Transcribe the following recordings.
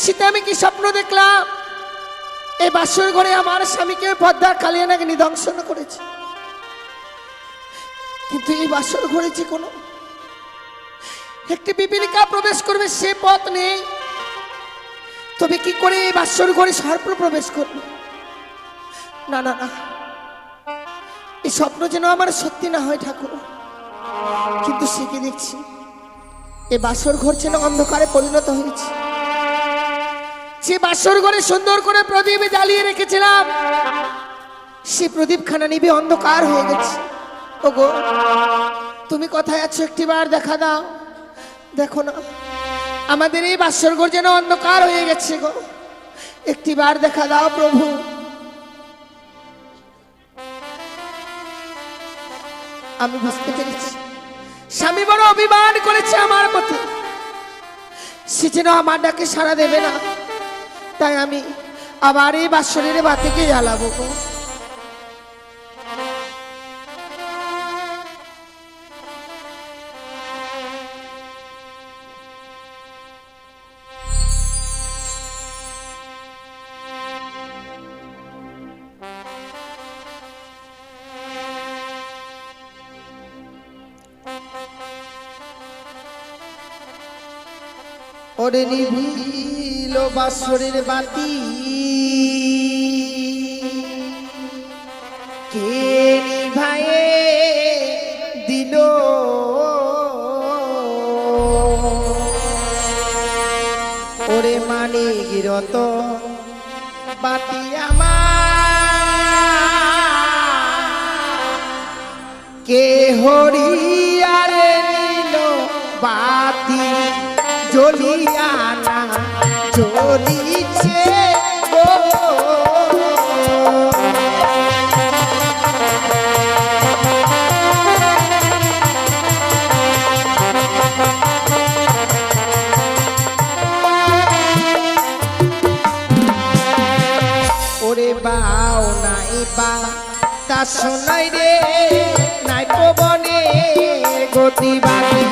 নিশীতে আমি কি স্বপ্ন দেখলাম, এই বাসর ঘরে আমার স্বামীকে পদ্মার কালিয়ানাকে নিদংশন করেছে। কিন্তু এই বাসর ঘরে যে কোনো একটি বিপিলিকা প্রবেশ করবে সে পথ নেই, তবে কি করে এই বাসর ঘরে সর্প প্রবেশ করবে? না না না, এই স্বপ্ন যেন আমার সত্যি না হয় ঠাকুর। কিন্তু সে কি দেখছি, এই বাসর ঘর যেন অন্ধকারে পরিণত হয়েছে। যে বাসর ঘরে সুন্দর করে প্রদীপ জ্বালিয়ে রেখেছিলাম, সে প্রদীপখানা নিবে অন্ধকার হয়ে গেছে। ওগো, তুমি কোথায় আছো? একটিবার দেখা দাও। দেখো না, আমাদের এই বাসর ঘর যেন অন্ধকার হয়ে গেছে গো, একটিবার দেখা দাও প্রভু। আমি বুঝতে পেরেছি স্বামী বড় অভিমান করেছে আমার প্রতি, সে যেন আমার ডাকে সাড়া দেবে না, তাই আমি আবার এই বাসরের বাতিকে জ্বালাবো গো। ওরে নিভিল বাসরের বাতি, কে নিভায়ে দিল? ওরে মানিক রতন বাতি আমার, কে হরিয়ারে নিল বাতি? জ্বলিয়া না জ্বলিছে গো, ওরে বাও নাই বা তা শোনাই রে, নাই পবনে গতি বাড়ি।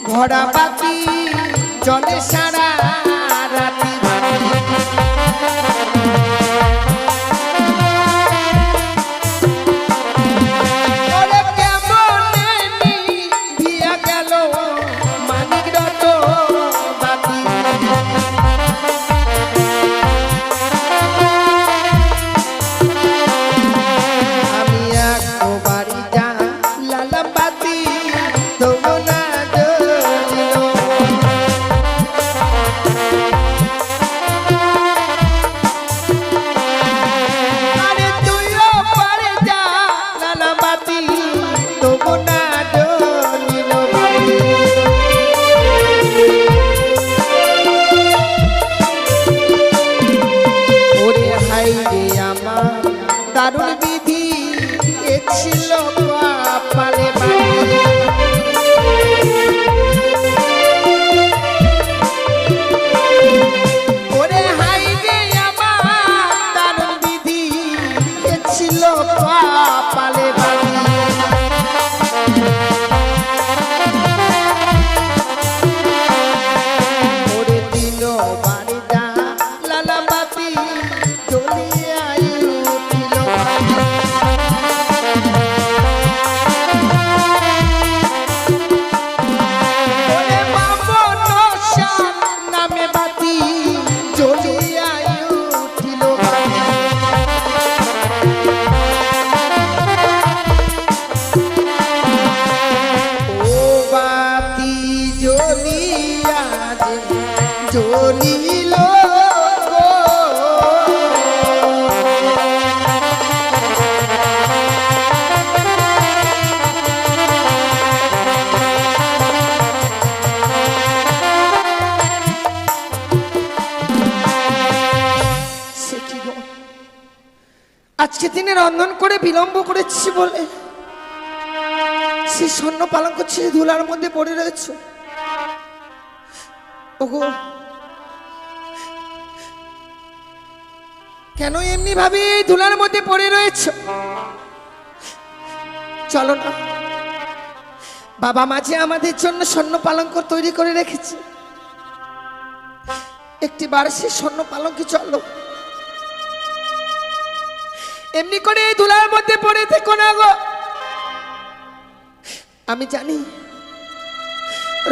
ভরা বাতি জলে সারা রাতি, ওরে কেমনে দিয়া গেল মানিক রতন বাতি। আমি একবারই জ্বালালাম বাতি, তবু না দারুণ বিধি এ ছিল কপালে বাড়ি। ওরে হাই রে আমার দারুণ বিধি এ ছিল কপালে বাড়ি। ওরে দিল বাড়ি দা লালা বাতি জ্বলিয়া জ্বলিল গো। আজকে দিনে রন্ধন করে বিলম্ব করেছি বলে সেই স্বর্ণ পালঙ্ক ছেড়ে ধুলার মধ্যে পড়ে রয়েছে। ওগো, কেন এমনি ভাবে ধুলার মধ্যে পড়ে রয়েছে? চলো না, বাবা মাঝে আমাদের জন্য স্বর্ণ পালঙ্ক তৈরি করে রেখেছে, একটি বার সে স্বর্ণ পালঙ্কে চলো। এমনি করে এই ধুলার মধ্যে পড়ে থেকো না গো। আমি জানি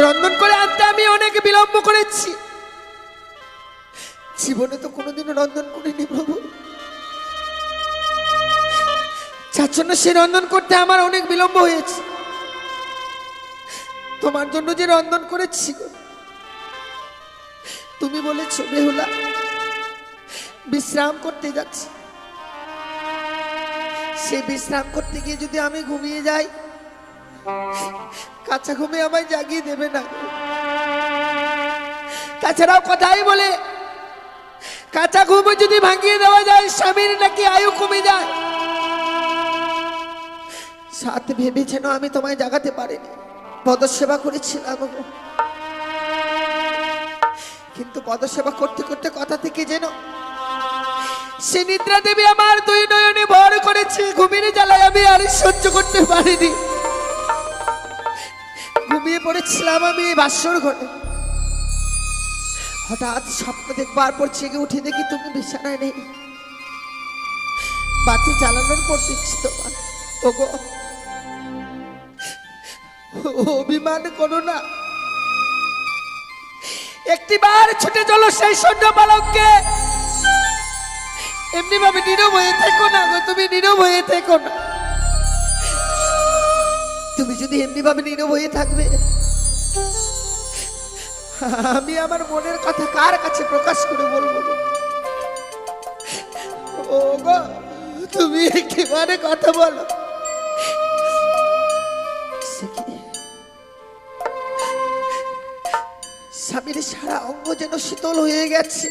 রন্ধন করে আনতে আমি অনেক বিলম্ব করেছি, জীবনে তো কোনোদিনও রন্ধন করিনি প্রভু, যার জন্য সে রন্ধন করতে আমার অনেক বিলম্ব হয়েছে। তোমার জন্য যে রন্ধন করেছি, তুমি বলেছ বেহুলা বিশ্রাম করতে যাচ্ছি, সে বিশ্রাম করতে গিয়ে যদি আমি ঘুমিয়ে যাই, কাঁচা ঘুমে আমায় জাগিয়ে দেবে না। তাছাড়াও কথাই বলে কাঁচা ঘুমে যদি ভাঙিয়ে দেওয়া যায় স্বামীর নাকি আয়ু কমে যায়। সাথে ভেবে যেন আমি তোমায় জাগাতে পারিনি, পদসেবা করেছিলাম, কিন্তু পদসেবা করতে করতে কথা থেকে যেন সে নিদ্রা দেবী আমার দুই নয়নে ভর করেছে। ঘুমিয়ে জ্বালায় আমি আর সহ্য করতে পারিনি, ঘুমিয়ে পড়েছিলাম আমি বাসর ঘরে। হঠাৎ স্বপ্ন দেখবার পর জেগে উঠে দেখি তুমি বিছানায় নেই, বাতি জ্বালানোর পর দিচ্ছি তোমার। ওগো, অভিমান করো না, একটি বার ছুটে চলো সেই স্বর্ণ পালঙ্কে। এমনি ভাবে নীরব হয়ে থেকো না গো, তুমি নীরব হয়ে থেকো না। তুমি যদি এমনি ভাবে নীরব হয়ে থাকবে, আমি আমার মনের কথা কার কাছে প্রকাশ করে বলবো? ও গো, তুমি একেবারে কথা বলো। স্বামীর সারা অঙ্গ যেন শীতল হয়ে গেছে,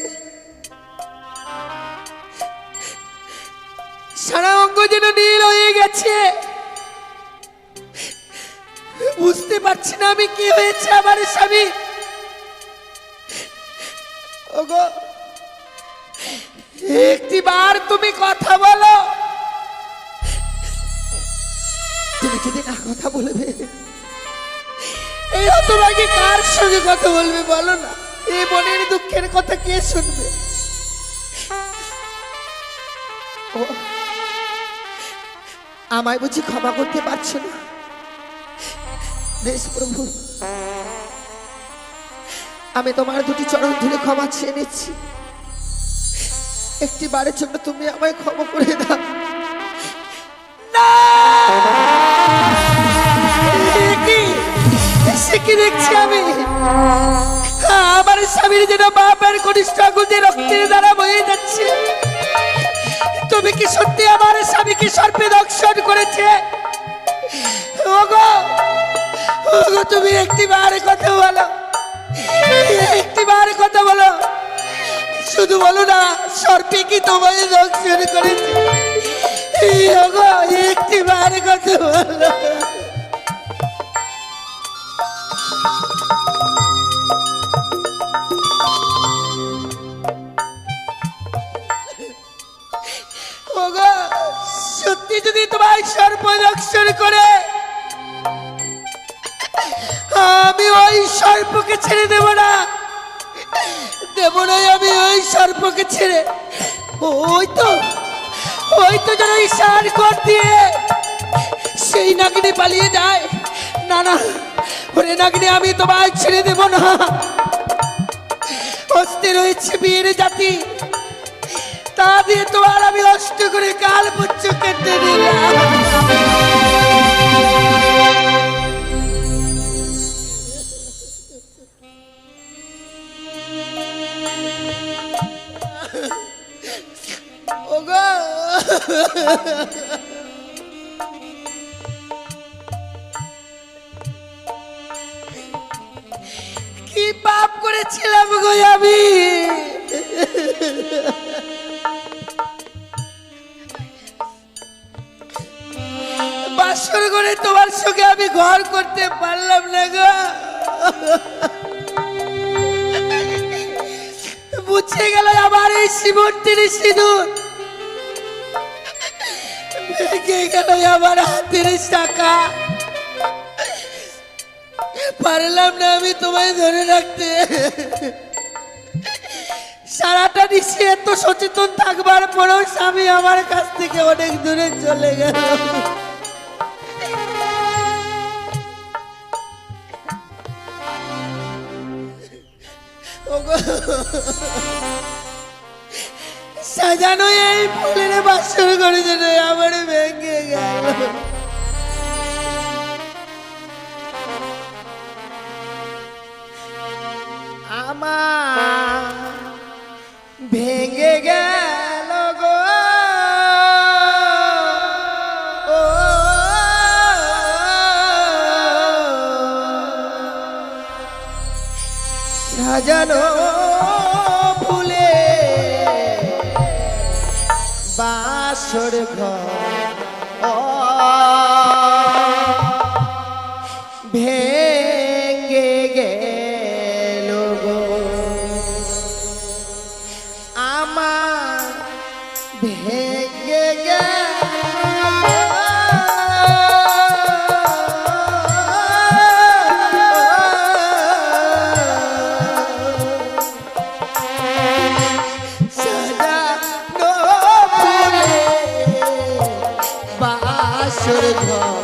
সারা অঙ্গ যেন নীল হয়ে গেছে। বুঝতে পারছি না আমি কি হয়েছে আমার স্বামী। ওগো, একটি বার তুমি কথা বলো। তুমি যদি না কথা বলবে, এই হতভাগী কার সঙ্গে কথা বলবে বলো না? এই মনের দুঃখের কথা কে শুনবে? আমায় বুঝি ক্ষমা করতে পারছো না? বেশ প্রভু, আমি তোমার দুটি চরণ ধরে ক্ষমা চেয়ে নিচ্ছি। একটি বারের জন্য তুমি আমায় ক্ষমা করে দাও। না, কি দেখছি আমি? আমার স্বামীর যেন বাপের কনিষ্ঠ আগুনে রক্তের দ্বারা বয়ে যাচ্ছে। তুমি কি সত্যি আমার স্বামীকে সর্পে দংশন করেছে? ওগো, ওগো, তুমি একটি বার কথা বলো, একটি বার কথা বলো, শুধু বলো না সর্পে কি তোমায় দংশন করেছে? ওগো, একটি বার কথা বলো। সত্যি যদি তোমায় সর্প দংশন করে, আমি ওই সর্পকে ছেড়ে দেব না, দেব না আমি ওই সর্পকে ছেড়ে। ওই তো যেন ইশার কর দিয়ে সেই নাগিনী পালিয়ে যায়। না না, ওরে নাগিনী, আমি তোমায় ছেড়ে দেব না। হস্তে রয়েছে বিয়ের জাতি, তা দিয়ে তোমার আমি অষ্ট করে কাল পুচ্ছ কেটে দিলাম। ওগো, কি পাপ করেছিলাম গো আমি? বাসর করে তোমার সঙ্গে আমি ঘর করতে পারলাম না গো। মুছে গেল আমার এই সিমন্তের সিঁদুর, ভেঙে গেল আমার হাতের টাকা। পারলাম না আমি তোমায় ধরে রাখতে। সারাটা নিশে এত সচেতন থাকবার পরেও স্বামী আমার কাছ থেকে অনেক দূরে চলে গেল। সাজানো এই ফুলের বাসর করে যেন আমার ভেঙে গেল। আমার ভেঙে গেল গো, ও সাজানো ফুলে বাসর ঘর ভেঙে গেল গো। আমার ভেঙে গেল সাজানো ফুলে বাসর ঘর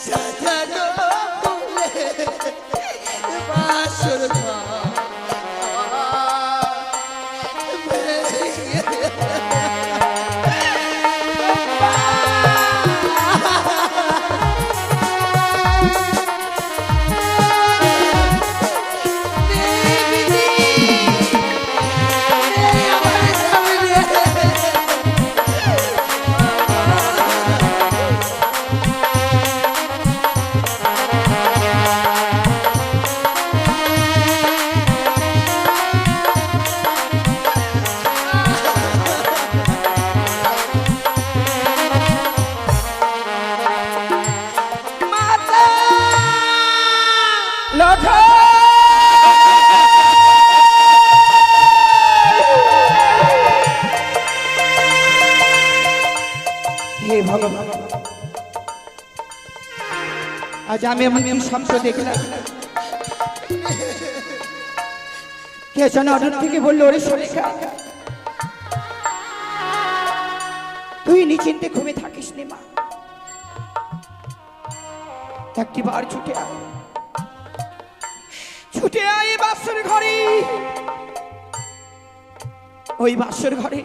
সাজানো ফুলে বাসর ঘর হে ভগবান, আজ আমি এমন কি স্বপ্ন দেখলাম। কে যেন অদূর থেকে বললো, ওরে সরেখা, তুই নিশ্চিন্তে ঘুমে থাকিস নে মা, একটি বার ছুটে আয়, ছুটে আয় বাসর ঘরে। ওই বাসর ঘরে,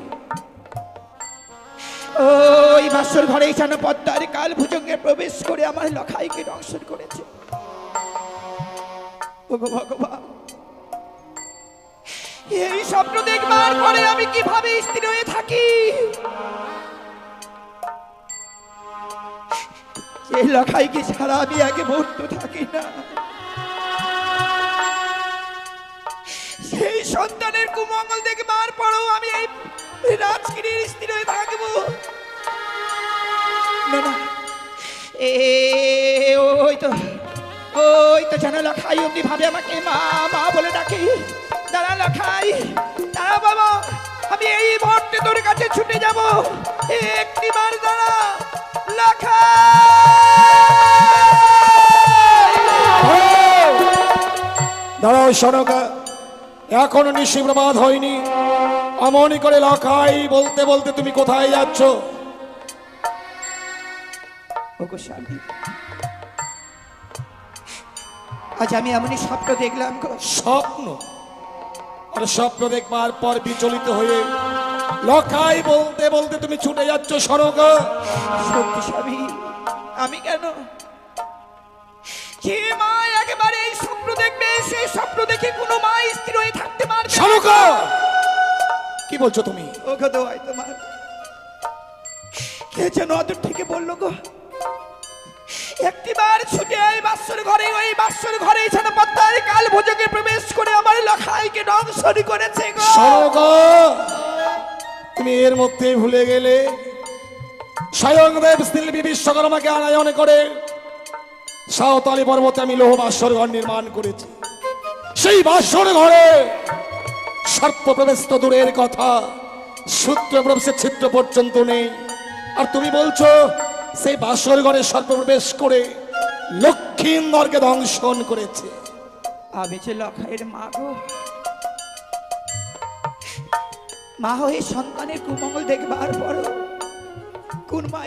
ওই বাসর ঘরে যেন পদ্মার কাল ভুজঙ্গে প্রবেশ করে আমার লখাইকে দংশন করেছে। ওগো ভগবান, এই স্বপ্ন দেখবার পরে আমি কিভাবে স্থির হয়ে থাকি? এই লখাইকে ছাড়া আমি আগে মুহূর্ত থাকি না। সেই সন্তানের কুমঙ্গল দেখবার পরেও আমি এই রাজগিরির স্থির হয়ে থাকবো না। না, ওই তো জানা লখাই অমনি ভাবে আমাকে মা মা বলে ডাকে। দাঁড়া লখাই, দাঁড়া বাবা, আমি এই মুহূর্তে তোর কাছে ছুটে যাব। একটিবার দাঁড়া লখাই। দাঁড়াও সনকা, এখনো নিশি প্রমাদ হয়নি। অমনি করে লখাই বলতে বলতে তুমি কোথায় যাচ্ছ? ওগো স্বামী, আজ আমি এমনই স্বপ্ন দেখলাম গো। স্বপ্ন? আর স্বপ্ন দেখবার পর বিচলিত হয়ে লখাই বলতে বলতে তুমি ছুটে যাচ্ছ সনকা? সত্যি স্বামী, আমি কেন? যে মা একেবারে এই স্বপ্ন দেখবে, সেই স্বপ্ন দেখে কোনো মা স্থির হয়ে থাকতে পারবে না। সনকা, কি বলছো তুমি? ওগো দোয়াই তোমার, কে যেন অদূর থেকে বললো গো, একটিবার ছুটে আয় বাসর ঘরে। ওই বাসর ঘরে যেন পদ্মার কাল ভোজকে প্রবেশ করে আমার লখাইকে দংশন করেছে গো। সনকা, তুমি এর মধ্যে ভুলে গেলে স্বয়ং দেব শিল্পী বিশ্বকর্মাকে আনায়ন করে সাঁওতালি পর্বতে আমি লৌহ বাসর ঘর নির্মাণ করেছি। সেই বাসর ঘরে সর্প প্রবেশ তো দূরের কথা, সূত্র প্রবেশের ছিদ্র পর্যন্ত নেই। আর তুমি বলছো সেই বাসর ঘরে সর্প প্রবেশ করে লক্ষ্মীন্দরকে দংশন করেছে। আমি যে লখাইয়ের মা গো, মা হয়ে সন্তানের কুমঙ্গল দেখবার পরও কোন মা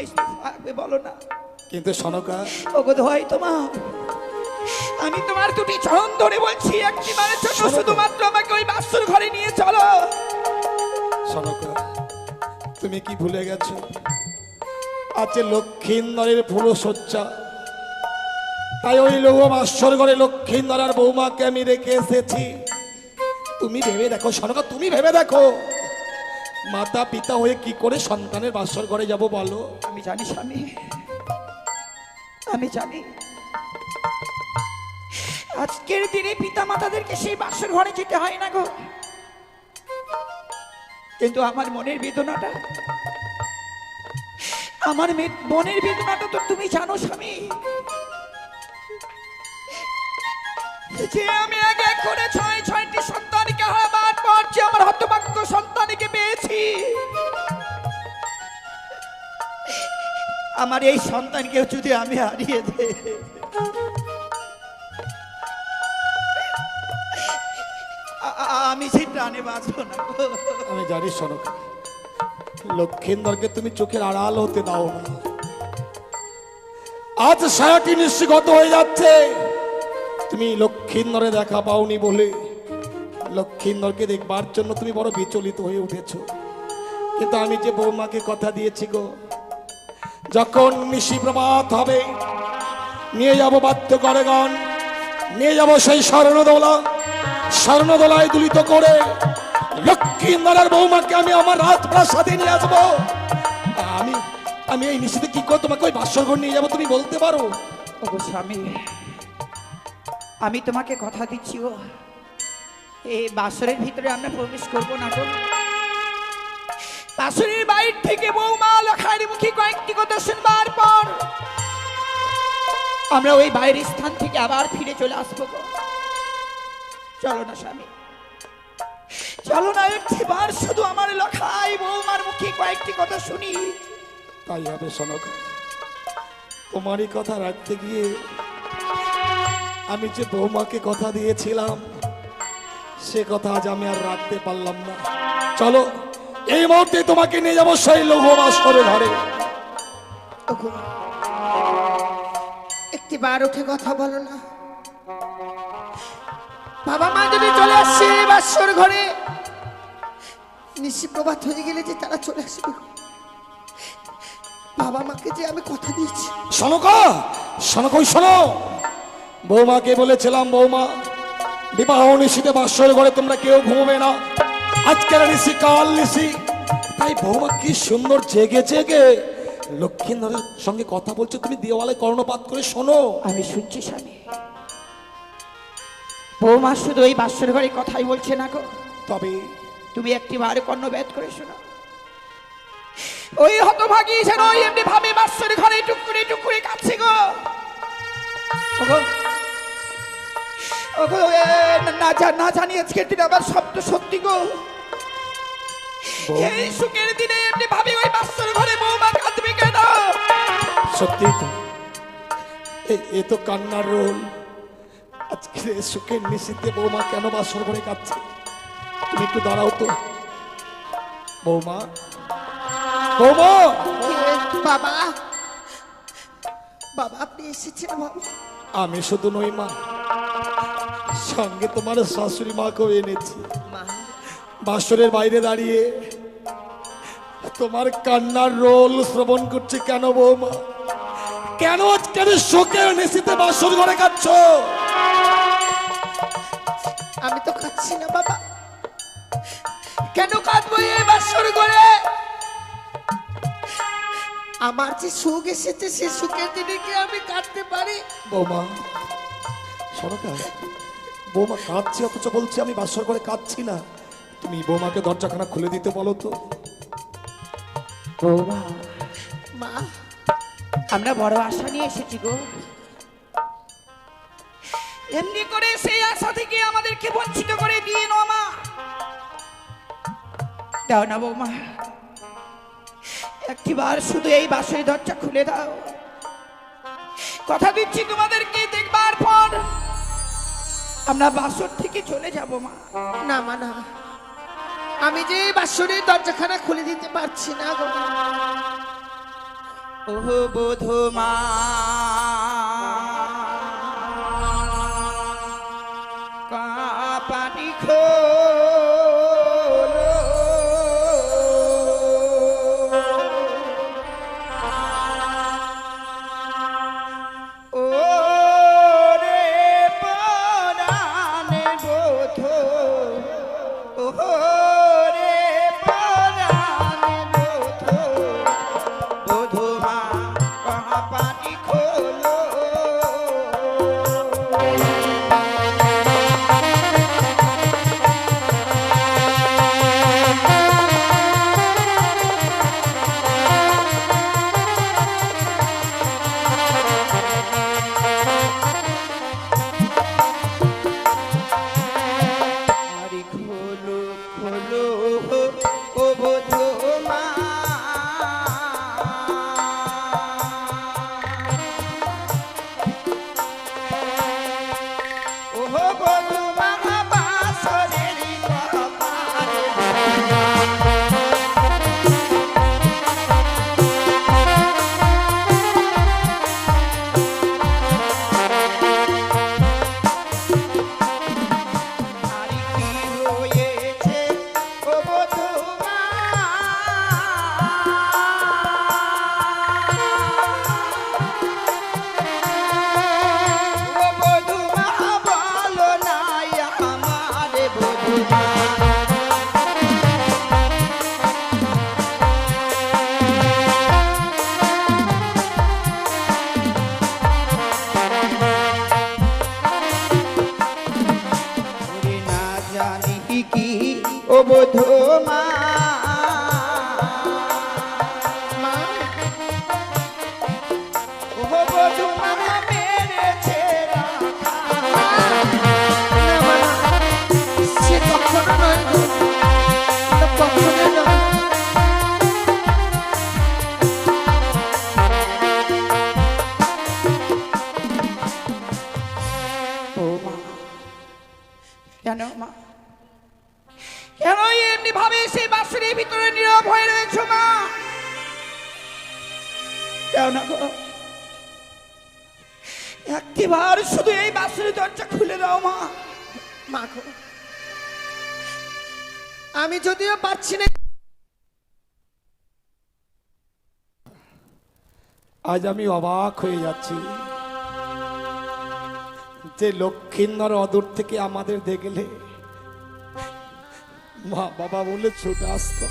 থাকবে বলো না? কিন্তু সনকা, ওগো দোহাই তোমার, আমি তোমার দুটি চরণ ধরে বলছি, একটিবারের জন্য শুধুমাত্র আমাকে ওই বাসর ঘরে নিয়ে চলো। সনকা, তুমি কি ভুলে গেছো আছে লক্ষ্মীন্দরের ফুলশয্যা? তাই ওই লৌহ বাসর ঘরে লক্ষ্মীন্দর আর বৌমাকে আমি রেখে এসেছি। তুমি ভেবে দেখো সনকা, তুমি ভেবে দেখো, মাতা পিতা হয়ে কি করে সন্তানের বাসর ঘরে যাব বলো? আমি জানি স্বামী, আমি জানি আজকের দিনে পিতা মাতাদেরকে সেই বাসর ঘরে যেতে হয় না গো, কিন্তু আমার মনের বেদনাটা, আমার মনের বেদনাটা তো তুমি জানো স্বামী, যে আমি এক এক করে ছয়টি সন্তানকে হারাবার পর যে আমার হতভাগ্য সন্তানকে পেয়েছি, আমার এই সন্তানকেও যদি আমি হারিয়ে দেই, আমি সেই প্রাণে বাঁচবো না গো। আমি জানি সনক, লক্ষিন্দরকে তুমি চোখের আড়াল হতে দাও না। আজ সায়াটি নিশ্চিগত হয়ে যাচ্ছে, তুমি লক্ষিন্দরে দেখা পাওনি বলে লক্ষিন্দরকে দেখবার জন্য তুমি বড় বিচলিত হয়ে উঠেছ। কিন্তু আমি যে বৌমাকে কথা দিয়েছি গো, যখন নিশি প্রভাত হবে নিয়ে যাব বাদ্য করেগণ, নিয়ে যাব সেই স্বর্ণদোলায় দুলিত করে লক্ষ্মীন্দরের বৌমাকে আমি আমার রাজপ্রাসাদে নিয়ে আসবো। আমি আমি এই নিশিতে কি করে তোমাকে ওই বাসরঘর নিয়ে যাবো তুমি বলতে পারো? ওগো স্বামী, আমি তোমাকে কথা দিচ্ছি গো, এই বাসরের ভিতরে আমরা প্রবেশ করবো না গো। বাসরের বাইর থেকে বৌমা লখারি মুখী কয়েকটি কথা শুনবার পর আমরা ওই বাইরের স্থান থেকে আবার ফিরে চলে আসবো গো। চলো না স্বামী, চলো না একটিবার শুধু আমার লখাই বৌমার মুখে কয়েকটি কথা শুনি। তাই হবে সনক, তোমারই কথা রাখতে গিয়ে আমি যে বৌমাকে কথা দিয়েছিলাম সে কথা আজ আমি আর রাখতে পারলাম না। চলো এই মুহূর্তে তোমাকে নিয়ে যাবো সেই লৌহ বাসরে ঘরে। ওগো, একটি বার উঠে কথা বলো না। বাবা মা যদি চলে আসছে বাসর ঘরে, নিশি প্রভাত হয়ে গেলে যে তারা চলে আসবে গো। বাবা মাকে যে আমি কথা দিয়েছি। শোনো বৌমাকে বলেছিলাম, বৌমা বিবাহ নিশিতে বাসর ঘরে তোমরা কেউ ঘুমবে না, আজকের নিশি কাল নিশি। তাই বৌমা কি সুন্দর জেগে জেগে লক্ষ্মীন্দরের সঙ্গে কথা বলছো, তুমি দেওয়ালে কর্ণপাত করে শোনো। আমি শুনছি স্বামী, বৌমা শুধু ওই বাসর ঘরে কথাই বলছে না গো, তবে তুমি একটিবার কর্ণব্যাত করে শোনো। ওই হতভাগী যেন ওই এমনি ভাবে বাসর ঘরে টুকুরে টুকুরে কাছে গো। ওগো, ওগো, না জানি আজকের দিন আবার শব্দ সত্যি গো। এই সুখের দিনে এমনি ভাবে ওই বাসর ঘরে বৌমা কাঁদবে কেন? সত্যি তো, এ তো কান্নার রোল। আজকে সুখের নিশিতে বৌমা কেন বাসর ঘরে কাঁদছে? তুমি একটু দাঁড়াও তো বৌমা। বৌমা, বাবা, বাবা আপনি এসেছেন বাবা? আমি শুধু নই মা, সঙ্গে তোমার শাশুড়ি মাকেও এনেছি। মা, বাসরের বাইরে দাঁড়িয়ে তোমার কান্নার রোল শ্রবণ করছে কেন বৌমা? কেন আজকে শোকে নিশিতে বাসর ঘরে কাঁদছ? আমি তো কাঁদছি না বাবা। কেন কাঁদবো এই বাসর ঘরে? আমার যে সুখ এসেছে সে সুখের দিনে কি আমি কাঁদতে পারি? বৌমা সরকার, বৌমা কাঁদছি অথচ বলছি আমি বাসর ঘরে কাঁদছি না। তুমি বৌমাকে দরজাখানা খুলে দিতে বলো তো। বৌমা, মা, আমরা বড় আশা নিয়ে এসেছি গো, এমনি করে সেই আশা থেকে আমাদেরকে বঞ্চিত করে দিয়ে নো মা। দাও না বৌমা, একটিবার শুধু এই বাসের দরজা খুলে দাও। কথা দিচ্ছি তোমাদেরকে দেখবার পর আমরা বাসর থেকে চলে যাব মা। না মা না, আমি যে বাসরের দরজাখানা খুলে দিতে পারছি না গো। ওহো বোধমা, কাপাটি খোলো, ও রে পরাণে বোধ, ওহো রে পরাণে বোধ, বোধমা কাপাটি খোলো। আরে খোলো খোলো ও বোধমা, ওহো বোধমা বাসরের ঘর ও বধূ মা মা ও বধূ মা মেরেছে রাখা। না, মা, না। সে কখনো নয় গো। কখনো নয়। ও মা কেন মা কেন এমনি ভাবে সেই বাসুরের ভিতরে নীরব হয়ে রয়েছো মা কেন গো একটিবার শুধু এই বাসুরের দরজা খুলে দাও মা মা গো, আমি যদিও পারছি না, আজ আমি অবাক হয়ে যাচ্ছি যে লক্ষ্মীন্দর অদূর থেকে আমাদের দেখলে মা বাবা বলে ছুটে আসতো,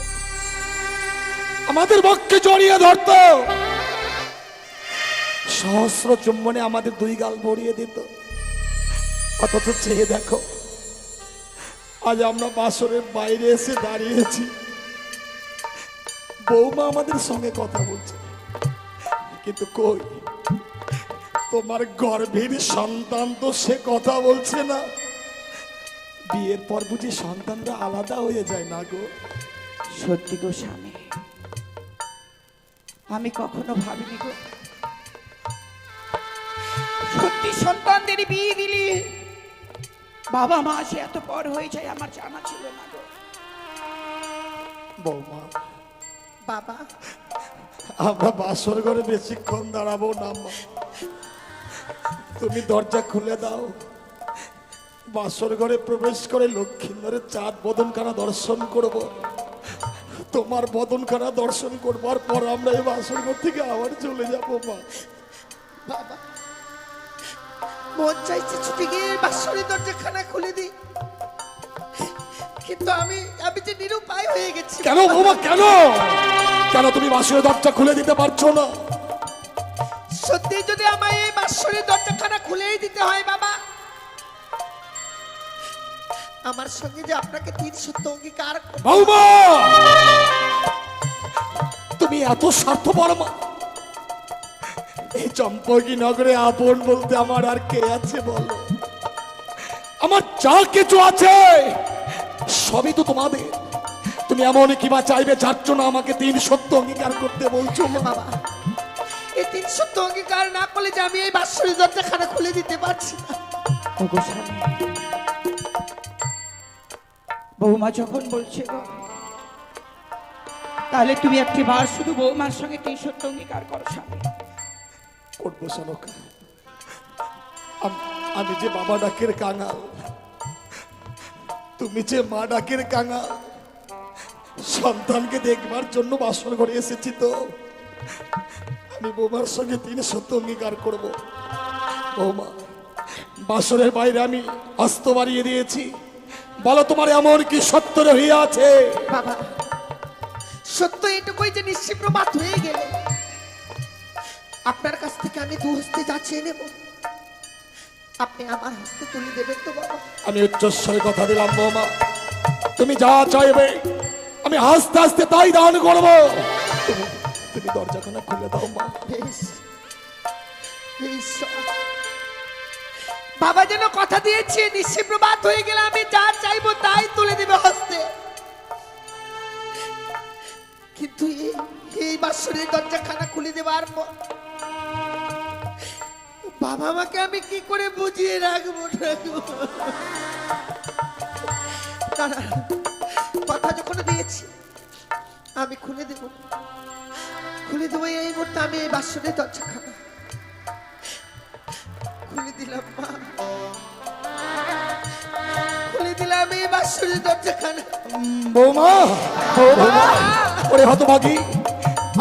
আমাদের বক্ষে জড়িয়ে ধরতো, সহস্র চুম্বনে আমাদের দুই গাল ভরিয়ে দিত। অথচ চেয়ে দেখো আজ আমরা বাসরের বাইরে এসে দাঁড়িয়েছি, বৌমা আমাদের সঙ্গে কথা বলছে, কিন্তু কই তোমার গর্ভের সন্তান তো সে কথা বলছে না। বিয়ের পর বুঝি সন্তানরা আলাদা হয়ে যায় না গো? সত্যি গো স্বামী আমি কখনো ভাবিনি গো সত্যি সন্তানদের বিয়ে দিলি বাবা মা সে এত পর হয়ে যায় আমার জানা ছিল না গো বৌমা বাবা আমরা বাসর ঘরে বেশিক্ষণ দাঁড়াবো না মা, তুমি দরজা খুলে দাও, বাসর ঘরে প্রবেশ করে লক্ষ্মীন্দরের চাঁদ বদনখানা দর্শন করব, তোমার বদনখানা দর্শন করবার পর আমরা এই বাসর ঘর থেকে আবার চলে যাবো মা। বাবা মন চাইছে ছুটে গিয়ে বাসরের দরজাখানা খুলে দিই, কিন্তু আমি যে নিরুপায় হয়ে গেছি। কেন বৌমা কেন কেন তুমি বাসরের দরজা খুলে দিতে পারছো না? সত্যি যদি আমায় এই বাসরের দরজাখানা খুলেই দিতে হয় বাবা, আমার সঙ্গে যে আপনাকে 3 সত্য অঙ্গীকার করতে বৌমা তুমি এত স্বার্থপর মা, এই চম্পকি নগরে আপন বলতে আমার আর কে আছে বলো? আমার যা কিছু আছে সবই তো তোমাদের, তুমি এমন কি বা চাইবে যার জন্য আমাকে 3 সত্য অঙ্গীকার করতে বলছো মা? বাবা এই 3 সত্য অঙ্গীকার না করলে যে আমি এই বাসরের দরজাখানা খুলে দিতে পারছি না। ওগো স্বামী বৌমা যখন বলছে গো তাহলে তুমি একটি বার শুধু বৌমার সঙ্গে 3 সত্য অঙ্গীকার করো স্বামী করবো শালকা, আমি যে বাবা ডাকের কাঙাল, তুমি যে মা ডাকের কাঙাল, সন্তানকে দেখবার জন্য বাসর ঘরে এসেছি, তো আমি বৌমার সঙ্গে 3 সত্য অঙ্গীকার করব। বৌমা বাসরের বাইরে আমি হস্ত বাড়িয়ে দিয়েছি, বলো তোমার এমন কি সত্য রহিয়া আছে? বাবা সত্য এটুকুই যে নিশ্চিপ্রমাত হয়ে গেলে আপনার কাছ থেকে আমি 2 হস্তে যাচিয়ে নেব, আপনি আমার হস্তে তুলে দেবেন তো বাবা? আমি উচ্চস্বরে কথা দিলাম বৌমা, তুমি যা চাইবে আমি হাসতে হাসতে তাই দান করবো। তুমি দরজাখানা খুলে দাও মা। বেশ বেশ। বাবা যেন কথা দিয়েছে নিশ্চিপ্রমাত হয়ে গেলে আমি যা চাইবো তাই তুলে দেবে হস্তে, কিন্তু এই বাসরের দরজাখানা খুলে দেবার পর বাবা মাকে আমি কি করে বুঝিয়ে রাখবো? না, কথা যখন দিয়েছি আমি খুলে দেবো এই মুহূর্তে। আমি এই বাসনের দরজাখানা খুলে দিলাম মা, খুলে দিলাম এই বাসনের দরজাখানা। বৌমা বৌমা ওরে হতভাগী,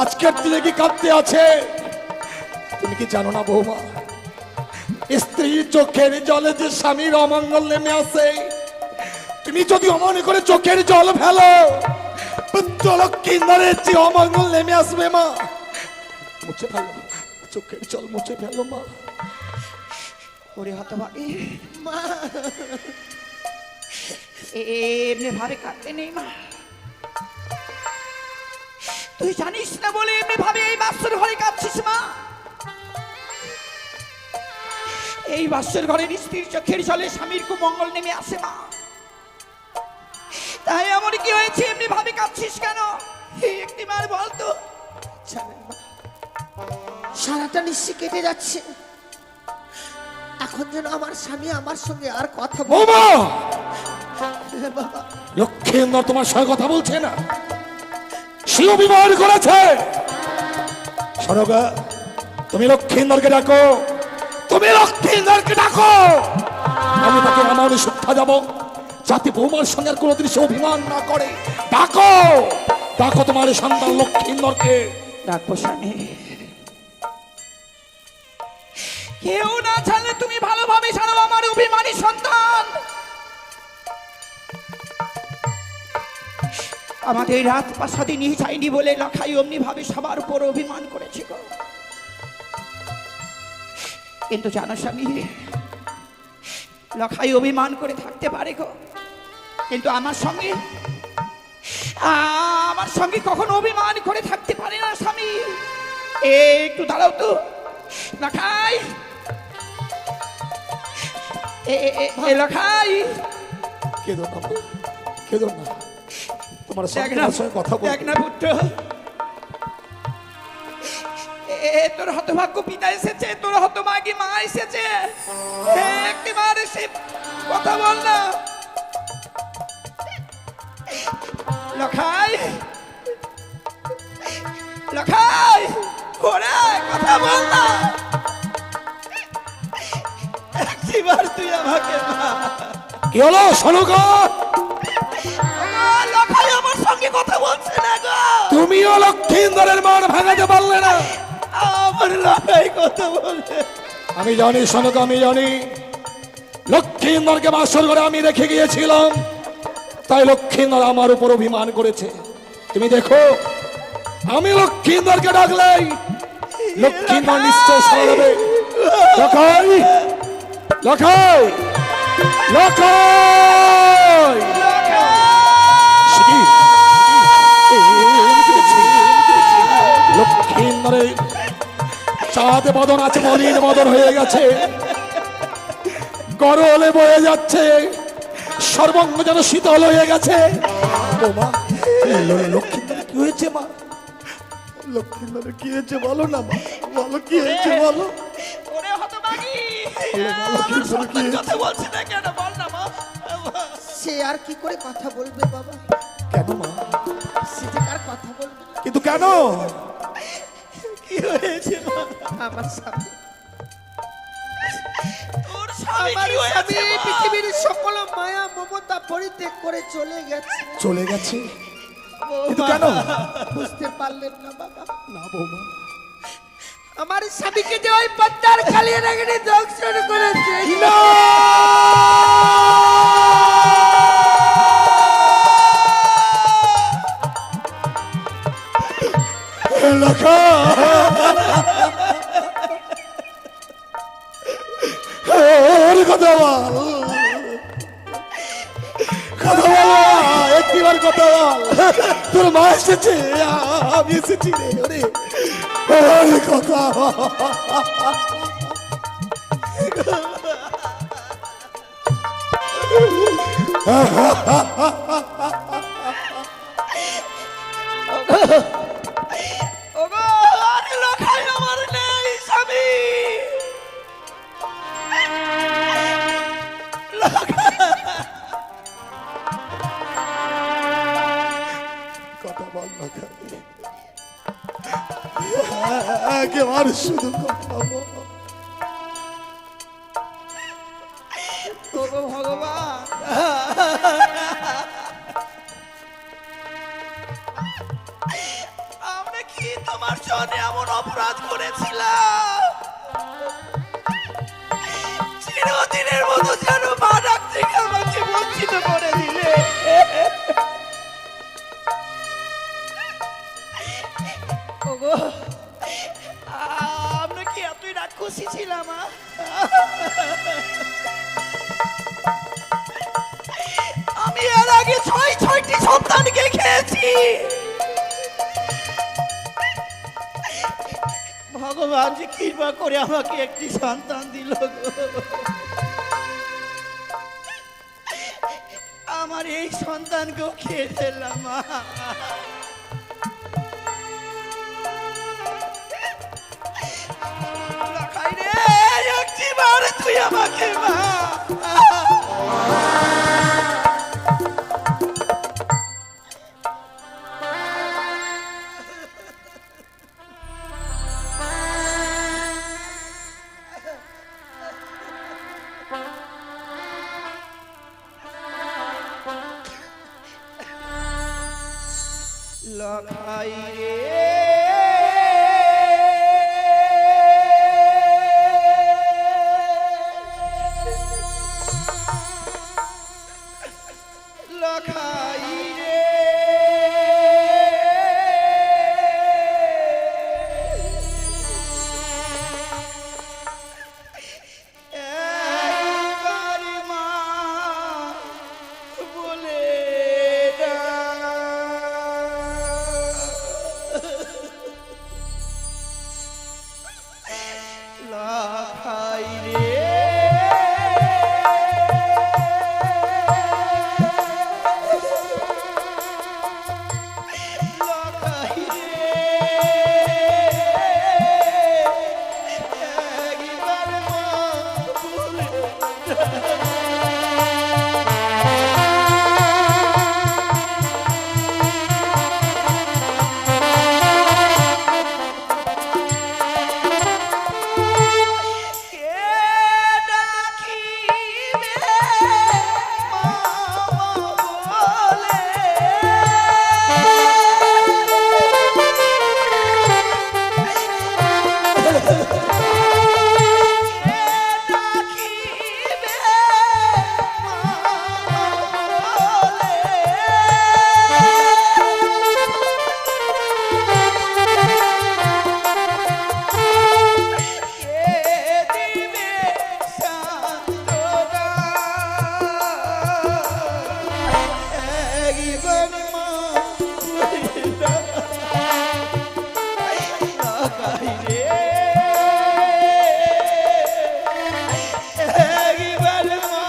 আজকের দিনে কি কাঁদতে আছে? তুমি কি জানো না বৌমা, স্ত্রীর চোখের জলে যে স্বামীর অমঙ্গল নেমে আসে, তুমি যদি অমনে করে চোখের জল ফেলো, লক্ষ্মীন্দরের যে অমঙ্গল নেমে আসবে মা। মুছে ফেলো, চোখের জল মুছে ফেলো মা। ওরে হতভাগী মা এমনি ভাবে কাটতে নেই মা, তুই জানিস না বলে এমনি ভাবে এই বাসর ঘরে কাঁদছিস মা। এই বাসর ঘরের স্ত্রীর চোখের জলে স্বামীর কুমঙ্গল নেমে আসে মা, তাই এমন কি হয়েছে এমনি ভাবে কাঁদছিস কেন? একটি বার বলতো। জানেন মা, সারাটা নিশ্চয় কেটে যাচ্ছে, এখন যেন আমার স্বামী আমার সঙ্গে আর কথা বৌমা, বাবা, লক্ষ্মীন্দর তোমার সঙ্গে কথা বলছে না, সেও বিবাহ করেছে। শোনোগা, তুমি লক্ষ্মীন্দরকে ডাকো, তুমি লক্ষ্মীন্দরকে ডাকো, আমি তাকে আমার শিক্ষা যাব, যাতে বৌমার সঙ্গে আর কোনোদিন সে অভিমান না করে। ডাকো, ডাকো তোমার সন্তান লক্ষ্মীন্দরকে। ডাকবো স্বামী, কেউ না জানলে তুমি ভালোভাবে জানো আমার অভিমানী সন্তান। আমাদের রাত প্রাসাদে নিয়ে যায়নি বলে লখাই অমনি ভাবে সবার উপর অভিমান করেছে গো। কিন্তু জানো স্বামী, লখাই অভিমান করে থাকতে পারে গো, কিন্তু আমার সঙ্গে কখনো অভিমান করে থাকতে পারে না স্বামী। একটু দাঁড়াও তো লখাই, লখাই, কেঁদো না, কেঁদো না, তোমার সঙ্গে কথা বল। দেখ না পুত্র, তোর হতভাগ্য পিতা এসেছে, তোর হতভাগী মা এসেছে, একটিবার এসে কথা বল না। লখাই, লখাই, ওরে কথা বল না, একটিবার তুই আমাকে মা। কি হলো শোনোগা? লখাই আমার সঙ্গে কথা বলছে না গো। তুমিও লক্ষ্মীন্দরের মান ভাঙাতে পারলে না। আমার লখাই কথা বলছে। আমি জানি শোনোগা, আমি জানি লক্ষ্মীন্দরকে বাসর ঘরে আমি রেখে গিয়েছিলাম, তাই লক্ষ্মীন্দর আমার উপর অভিমান করেছে। তুমি দেখো, আমি লক্ষ্মীন্দরকে ডাকলেই লক্ষ্মীন্দর নিশ্চয় সরে যাবে। লখাই, লখাই, লখাই, লক্ষ্মীন্দরের চাঁদে বদন আছে, মলিন বদন হয়ে গেছে, গরলে বয়ে যাচ্ছে, সর্বঙ্গ যেন শীতল হয়ে গেছে। মা, লক্ষ্মীন্দর কি হয়েছে মা? লক্ষ্মীন্দর কি হয়েছে বলো না মা, বলো কি হয়েছে বলো। ওরে হতভাগী, বলো, আমার সন্তান কথা বলছে না কেন, বল না মা। সে আর কি করে কথা বলবে বাবা, কেন মা? সে যে আর কথা বলবে না। কিন্তু কেন? কি হয়েছে মা? আমার স্বামী, তোর স্বামী আমার কি হয়েছে স্বামী মা? পৃথিবীর সকল মায়া মমতা পরিত্যাগ করে চলে গেছে। চলে গেছে, কিন্তু কেন? বুঝতে পারলেন না বাবা, না বৌমা, আমার স্বামীকে যে ওই পদ্মার কালিয়ে রাখেনি দংশন করেছে। লখা, ওর কথা বল, কথা বল, একটিবার কথা বল। তোর মা এসেছে, আমি এসেছি রে, ওরে ওর কথা ওগো, আরে লখাই আমার নেই স্বামী। কথা বল লখা, একেবারে শুধু কথা বল। ওগো ভগবান, আমরা কি তোমার জন্য এমন অপরাধ করেছিলাম? চিরদিনের মতো যেন মা ডাক থেকে আমাকে বঞ্চিত করে দিলে। ওগো, আমরা কি এতই রাক্ষসী ছিলাম? আমি পেয়েছি। ভগবান যে কৃপা করে আমাকে একটি সন্তান দিল গো। আমার এই সন্তানকেও খেয়ে ফেললাম মা। লাখাই রে, একটিবার তুই আমাকে মা। লাখাই রে, লাখাই রে, একবার মা বলে লাখাই রে, লাখাই রে, একবার মা বলে কে ডাকিবে মামা বলে, কে ডাকিবে মামা বলে, কে দিবে সান্ত্বনা, একবার মা বলে লাখাই রে, একবার মা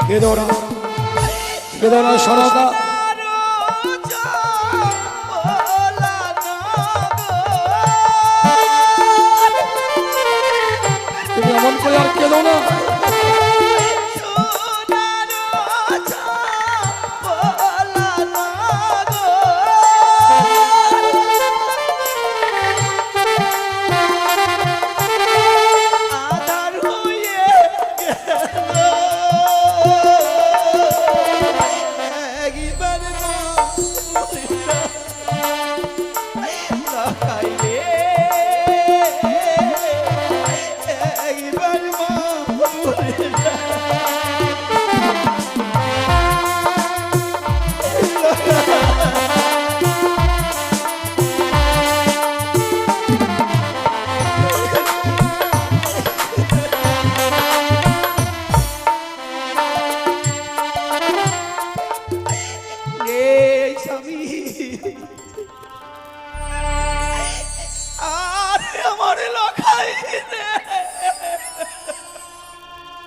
কেদো না, কেদো না সরকা। তুমি এমন করে আর কেদো না। একবার মা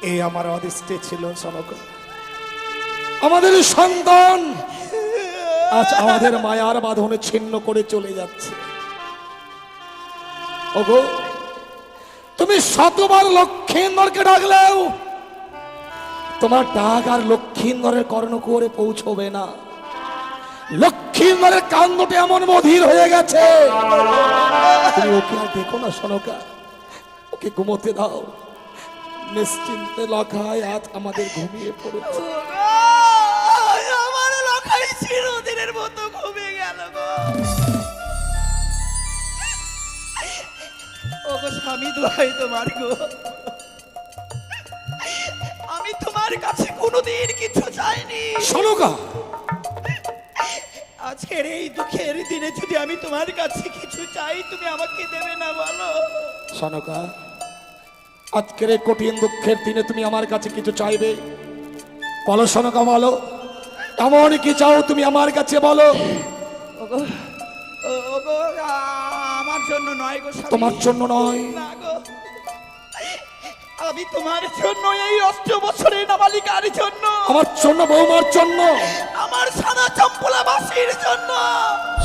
এই আমার অদৃষ্টে ছিল সনকা। আমাদের সন্তান আজ আমাদের মায়ার বাঁধনে ছিন্ন করে চলে যাচ্ছে। ওগো, তুমি শতবার লক্ষিন্দরকে ডাকলেও তোমার ডাক আর লক্ষিন্দরের কর্ণকুহরে পৌঁছবে না। লক্ষিন্দরের কান্দটা এমন বধির হয়ে গেছে, তুমি ওকে আর দেখো না সনকা, ওকে ঘুমোতে দাও। নিশ্চিন্তে লখায় আজ আমাদের ঘুমিয়ে পড়েছে। আমার লখাই চিরদিনের মতো ঘুমিয়ে গেল গো। ওগো স্বামী, দোহাই তোমার গো, আমি তোমার কাছে কোনোদিন কিছু চাইনি। সনকা, আজকের এই দুঃখের দিনে যদি আমি তোমার কাছে কিছু চাই, তুমি আমাকে দেবে না বলো? সনকা, আজকের এই কঠিন দুঃখের দিনে তুমি আমার কাছে কিছু চাইবে? বলো সনকা, বলো, এমন কি চাও তুমি আমার কাছে বলো। ওগো, ওগো, আমার জন্য নয় গো স্বামী। তোমার জন্য নয়? না গো, আমি তোমার জন্য, এই 8 বছরের নাবালিকার জন্য, আমার জন্য, বৌমার জন্য, আমার সারা চম্পলাবাসীর জন্য,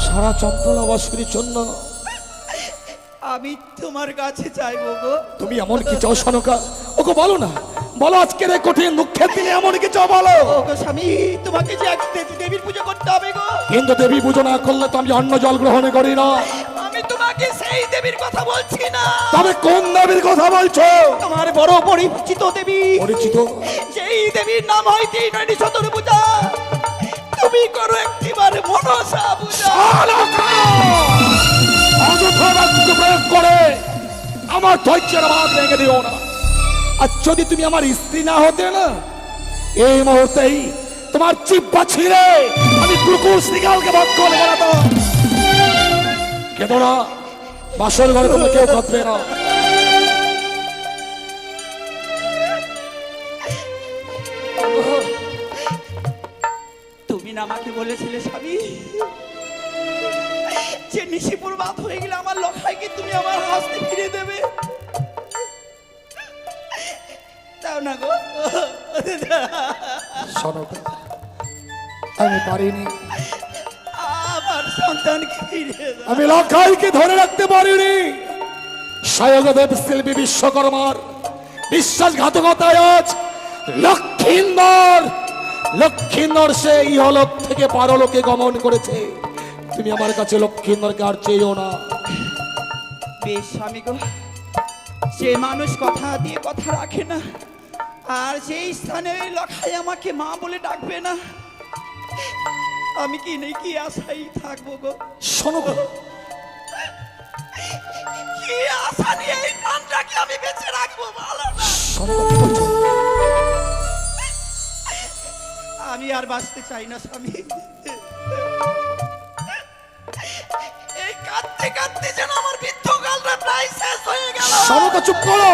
সারা চম্পলাবাসীর জন্য আমি তোমার কাছে চাইবো গো। তুমি এমন কি চাও সনকা? ওকে বলো না, বলো আজকের এই কঠিন দুঃখের দিনে এমন কি চাও বলো। ওগো স্বামী, তোমাকে যে এক দেবীর পুজো করতে হবে গো। কিন্তু দেবী পুজো না করলে তো আমি অন্ন জল গ্রহণ করি না। আমি তোমাকে সেই দেবীর কথা বলছি না। তবে কোন দেবীর কথা বলছো? তোমার বড় পরিচিত দেবী, পরিচিত? যেই দেবীর নাম হয় তিনটি চতুর্ভুজা। তুমি করো একটিবার মনসা পূজা। সনকা, অযথা বাক্য প্রয়োগ করে আমার ধৈর্যের বাঁধ ভেঙে দিও না। আর যদি তুমি আমার স্ত্রী না হতে না, এই মুহূর্তেই তোমার জিহ্বা ছিঁড়ে আমি কুকুর শ্রীকালকে বধ করে বেড়াতাম। কেঁদো না, বাসর ঘরে তোমরা কেউ কাঁদবে না। তুমি না আমাকে বলেছিলে স্বামী, যে নিশিপুর বাদ হয়ে গেলে আমার লখাইকে তুমি আমার হাসতে ফিরে দেবে। তাও না গো। সনকা, আমি পারিনি, আমার সন্তানকে ফিরে দাও। আমি লখাইকে ধরে রাখতে পারিনি। স্বয়ংদেব শিল্পী বিশ্বকর্মার বিশ্বাসঘাতকতায় আজ লক্ষিন্দর সে ইহলোক থেকে পারলোকে গমন করেছে। তুমি আমার কাছে লক্ষিন্দরকে আর চেয়েও না। বেশ স্বামী গো, যে মানুষ কথা দিয়ে কথা রাখে না, আর যেই স্থানে ওই লখাই আমাকে মা বলে ডাকবে না, আমি কি নেই কি আশাই থাকবো গো। শোনো গো, কি আশা নিয়ে এই প্রাণটাকে আমি বেঁচে রাখবো ভালো না। শোনো কি বলছো? আমি আর বাঁচতে চাই না স্বামী। এই কাঁদতে কাঁদতে যেন আমার বৃদ্ধকালটা প্রায় শেষ হয়ে গেল। শোনো, চুপ করো।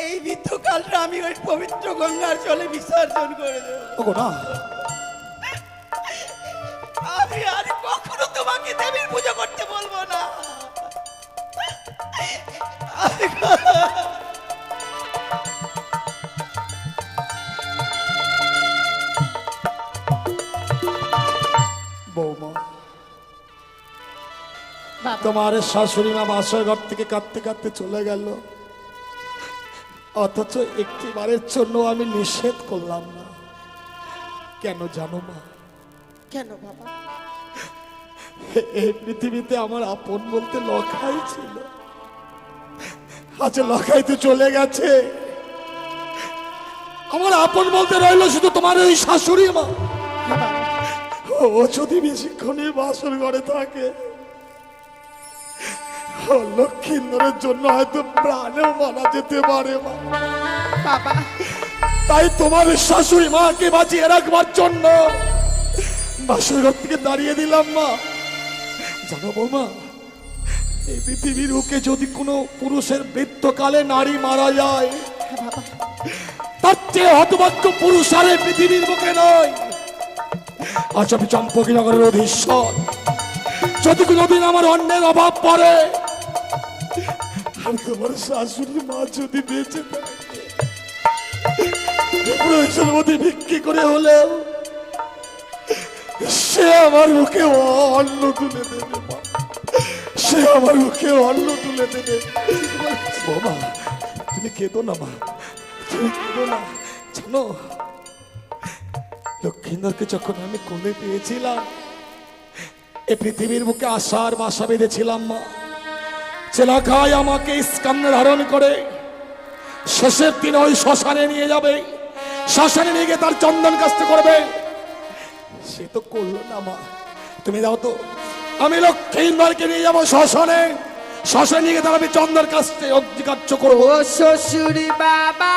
এই বৃদ্ধকালটা আমি ওই পবিত্র গঙ্গার জলে বিসর্জন করে দেবো। ওগো না, আমি আর কখনো তোমাকে দেবীর পুজো করতে বলবো না। বৌমা, বাবা, তোমার শাশুড়ি মা বাসর ঘর থেকে কাঁদতে কাঁদতে চলে গেল, অথচ একটিবারের জন্য আমি নিষেধ করলাম না। কেন জানো মা? কেন বাবা? এই পৃথিবীতে আমার আপন বলতে লখাই ছিল, আজ লখাই তো চলে গেছে। আমার আপন বলতে রইল শুধু তোমার ওই শাশুড়ি মা। হ্যাঁ বাবা, ও যদি বেশিক্ষণই বাসর ঘরে থাকে, ও লক্ষিন্দরের জন্য হয়তো প্রাণেও মারা যেতে পারে মা। বাবা, তাই তোমার শাশুড়ি মাকে বাঁচিয়ে রাখবার জন্য বাসর ঘর থেকে দাঁড়িয়ে দিলাম মা। জানো বৌমা, এই পৃথিবীর বুকে যদি কোনো পুরুষের বৃদ্ধকালে নারী মারা যায়, হ্যাঁ বাবা, তার চেয়ে হতভাগ্য পুরুষ আর এই পৃথিবীর বুকে নয়। আজ আমি চম্পকীনগরের অধীশ্বর, যদি কোনোদিন আমার অন্যের অভাব পড়ে, আর তোমার শাশুড়ি মা যদি বেঁচে থাকে, প্রয়োজন মধ্যে বিক্রি করে হলেও সে আমার মুখে অন্ন তুলে দেবে মা, সে আমার মুখে অন্ন তুলে দেবে। বাবা তুমি কেঁদো না মা, তুমি কেঁদো না। জানো লক্ষ্মীন্দরকে যখন আমি কোলে পেয়েছিলাম, এ পৃথিবীর বুকে আশার বাসা বেঁধেছিলাম মা। চেলাকায় আমাকে স্কান্নে ধারণ করে শেষের দিন ওই শ্মশানে নিয়ে যাবে, শ্মশানে নিয়ে গিয়ে তার চন্দন কাস্তে করবে। সে তো করলো না মা। তুমি যাও তো, আমি লক্ষ্মীন্দরকে নিয়ে যাবো শ্মশানে, শ্মশানে নিয়ে গিয়ে তার আমি চন্দন কাস্তে অগ্নিকার্য করবো। ও শ্বশুর বাবা